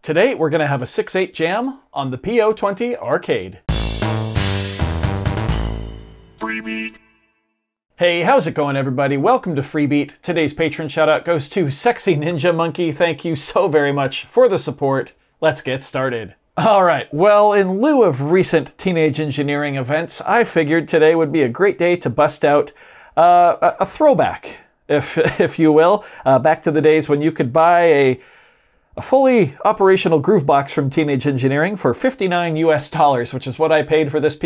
Today we're going to have a 6/8 jam on the PO-20 arcade. Freebeat. Hey, how's it going everybody? Welcome to Freebeat. Today's patron shoutout goes to Sexy Ninja Monkey. Thank you so very much for the support. Let's get started. Alright, well, in lieu of recent teenage engineering events, I figured today would be a great day to bust out a throwback, if you will, back to the days when you could buy a fully operational groove box from Teenage Engineering for $59 US, which is what I paid for this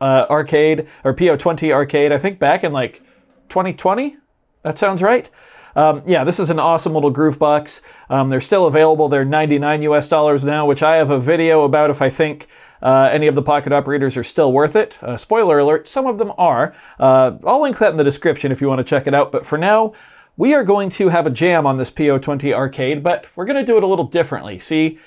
arcade, or PO-20 arcade, I think back in like 2020? That sounds right. Yeah, this is an awesome little groove box. They're still available. They're $99 US now, which I have a video about if I think any of the pocket operators are still worth it. Spoiler alert, some of them are. I'll link that in the description if you want to check it out. But for now, we are going to have a jam on this PO-20 arcade, but we're going to do it a little differently. See,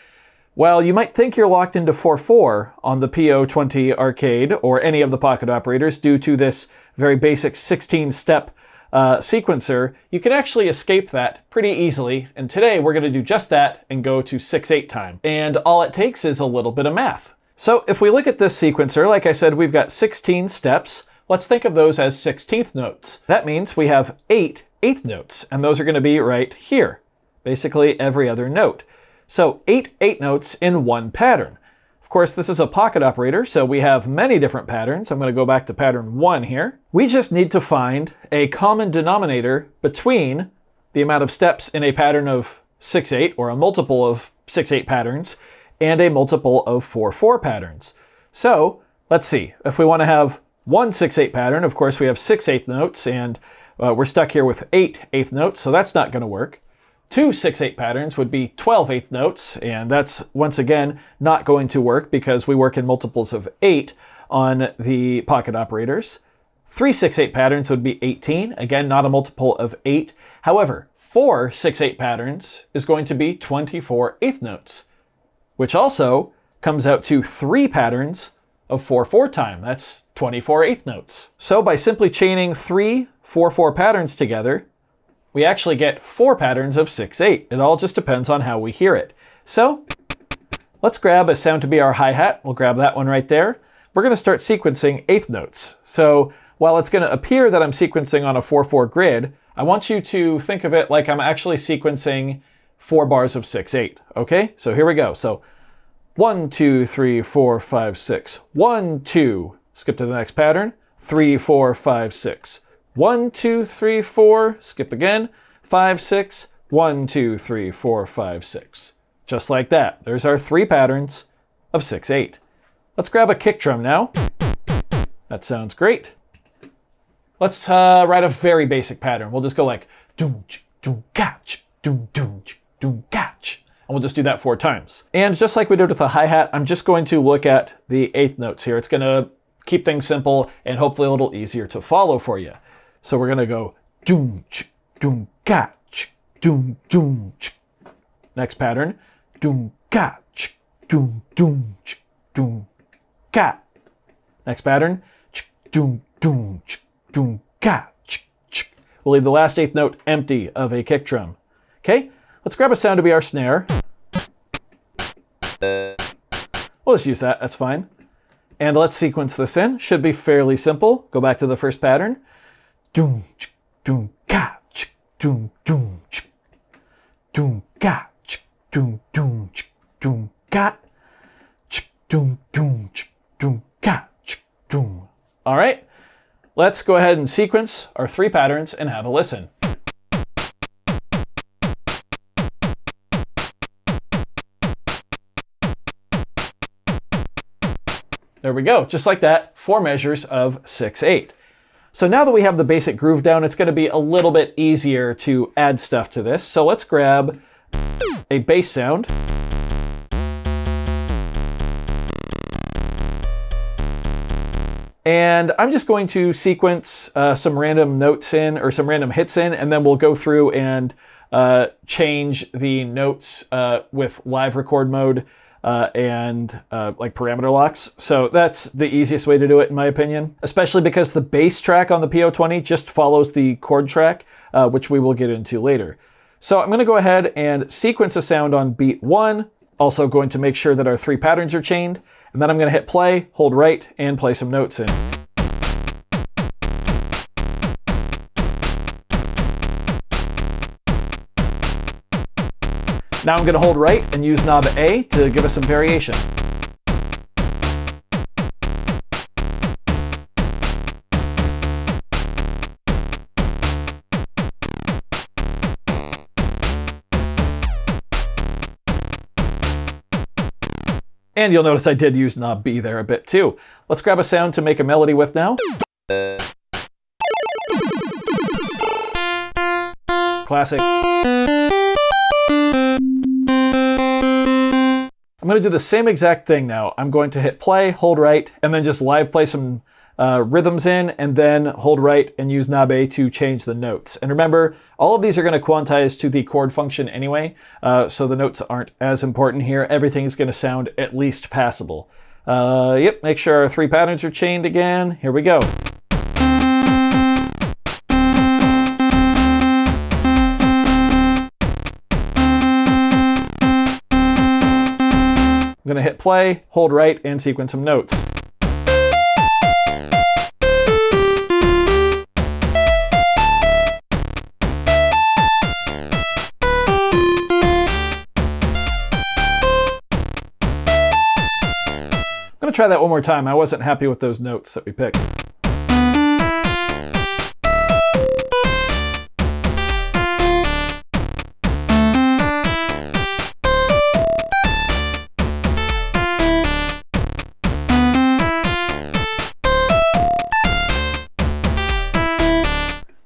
while you might think you're locked into 4/4 on the PO-20 arcade or any of the pocket operators due to this very basic 16-step sequencer, you can actually escape that pretty easily. And today we're going to do just that and go to 6/8 time. And all it takes is a little bit of math. So if we look at this sequencer, like I said, we've got 16 steps. Let's think of those as 16th notes. That means we have 8 eighth notes, and those are going to be right here. Basically every other note. So 8 eighth notes in one pattern. Of course, this is a pocket operator, so we have many different patterns. I'm going to go back to pattern 1 here. We just need to find a common denominator between the amount of steps in a pattern of 6/8, or a multiple of 6/8 patterns, and a multiple of 4/4 patterns. So let's see, if we want to have one 6/8 pattern, of course we have 6 eighth notes, and we're stuck here with 8 eighth notes, so that's not going to work. 2 6/8 patterns would be 12 eighth notes, and that's, once again, not going to work because we work in multiples of 8 on the pocket operators. 3 6/8 patterns would be 18, again, not a multiple of 8. However, 4 6/8 patterns is going to be 24 eighth notes, which also comes out to 3 patterns of 4/4 time. That's 24 eighth notes. So by simply chaining 3 4/4 patterns together, we actually get 4 patterns of 6/8. It all just depends on how we hear it. So let's grab a sound to be our hi-hat. We'll grab that one right there. We're going to start sequencing eighth notes. So while it's going to appear that I'm sequencing on a 4/4 grid, I want you to think of it like I'm actually sequencing 4 bars of 6/8. Okay, so here we go. So 1, 2, 3, 4, 5, 6. 1, 2. Skip to the next pattern. 3, 4, 5, 6. 1, 2, 3, 4. Skip again. 5, 6. 1, 2, 3, 4, 5, 6. Just like that. There's our 3 patterns of 6/8. Let's grab a kick drum now. That sounds great. Let's write a very basic pattern. We'll just go like doom doom catch doom doom doom catch. And we'll just do that 4 times. And just like we did with the hi-hat, I'm just going to look at the eighth notes here. It's going to keep things simple and hopefully a little easier to follow for you. So we're going to go doom doom catch doom doom. Next pattern, doom catch doom doom doom cat. Next pattern, doom doom doom catch. We'll leave the last eighth note empty of a kick drum. Okay? Let's grab a sound to be our snare. We'll just use that, that's fine. And let's sequence this in. Should be fairly simple. Go back to the first pattern. Doom, doom, catch, doom, doom, doom, catch, doom, doom, doom, cat, doom, doom, doom, catch, doom. All right, let's go ahead and sequence our 3 patterns and have a listen. There we go, just like that, 4 measures of 6/8. So now that we have the basic groove down, it's going to be a little bit easier to add stuff to this. So let's grab a bass sound. And I'm just going to sequence some random notes in, or some random hits in, and then we'll go through and change the notes with live record mode. And like parameter locks. So that's the easiest way to do it in my opinion, especially because the bass track on the PO-20 just follows the chord track, which we will get into later. So I'm going to go ahead and sequence a sound on beat 1, Also going to make sure that our 3 patterns are chained, and then I'm going to hit play, hold right, and play some notes in. Now I'm going to hold right and use knob A to give us some variation. And you'll notice I did use knob B there a bit too. Let's grab a sound to make a melody with now. Classic. I'm going to do the same exact thing now. I'm going to hit play, hold right, and then just live play some rhythms in, and then hold right and use knob A to change the notes. And remember, all of these are going to quantize to the chord function anyway, so the notes aren't as important here. Everything's going to sound at least passable. Yep, make sure our 3 patterns are chained again. Here we go. I'm going to hit play, hold right, and sequence some notes. I'm going to try that one more time. I wasn't happy with those notes that we picked.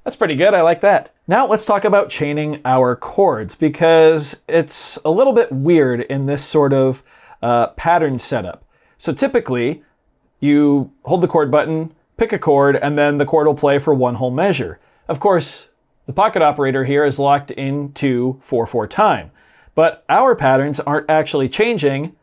That's pretty good, I like that. Now let's talk about chaining our chords, because it's a little bit weird in this sort of pattern setup. So typically, you hold the chord button, pick a chord, and then the chord will play for one whole measure. Of course, the pocket operator here is locked into 4/4 time, but our patterns aren't actually changing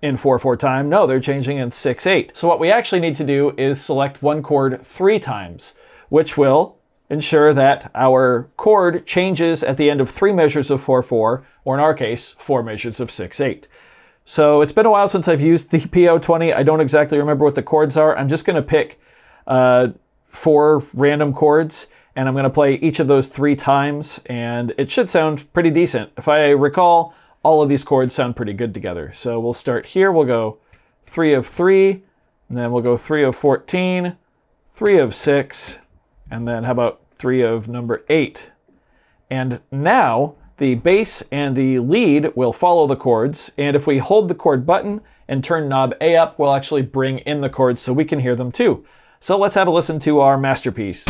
in 4/4 time. No, they're changing in 6/8. So what we actually need to do is select one chord 3 times, which will ensure that our chord changes at the end of 3 measures of 4/4, or in our case, 4 measures of 6/8. So it's been a while since I've used the PO-20. I don't exactly remember what the chords are. I'm just going to pick 4 random chords, and I'm going to play each of those 3 times, and it should sound pretty decent. If I recall, all of these chords sound pretty good together. So we'll start here. We'll go 3 of 3, and then we'll go 3 of 14, 3 of 6, and then how about 3 of number 8. And now the bass and the lead will follow the chords, and if we hold the chord button and turn knob A up, we'll actually bring in the chords so we can hear them too. So let's have a listen to our masterpiece.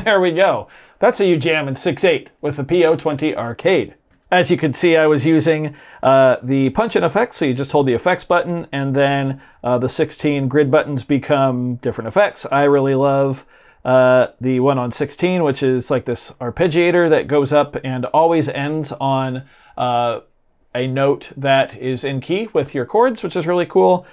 There we go. That's how you jam in 6/8 with the PO-20 arcade. As you can see, I was using the punch-in effects, so you just hold the effects button, and then the 16 grid buttons become different effects. I really love the one on 16, which is like this arpeggiator that goes up and always ends on a note that is in key with your chords, which is really cool.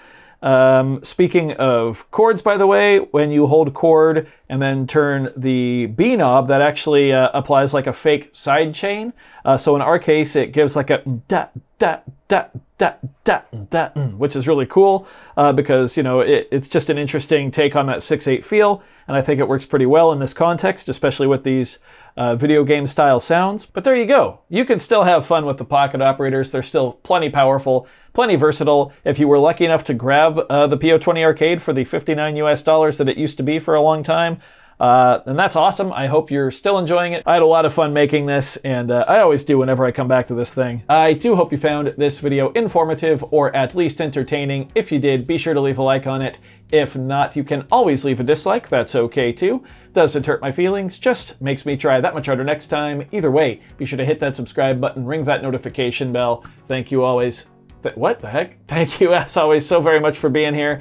Speaking of chords, by the way, when you hold chord and then turn the B knob, that actually applies like a fake side chain. So in our case, it gives like a da, da, da, da, da, da, which is really cool because, you know, it's just an interesting take on that 6/8 feel. And I think it works pretty well in this context, especially with these video game style sounds. But there you go. You can still have fun with the pocket operators. They're still plenty powerful, plenty versatile. If you were lucky enough to grab the PO-20 arcade for the $59 US that it used to be for a long time, then that's awesome. I hope you're still enjoying it. I had a lot of fun making this, and I always do whenever I come back to this thing. I do hope you found this video informative or at least entertaining. If you did, be sure to leave a like on it. If not, you can always leave a dislike. That's okay too. Doesn't hurt my feelings, just makes me try that much harder next time. Either way, be sure to hit that subscribe button, ring that notification bell. Thank you always. What the heck? Thank you as always so very much for being here.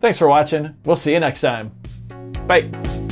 Thanks for watching. We'll see you next time. Bye.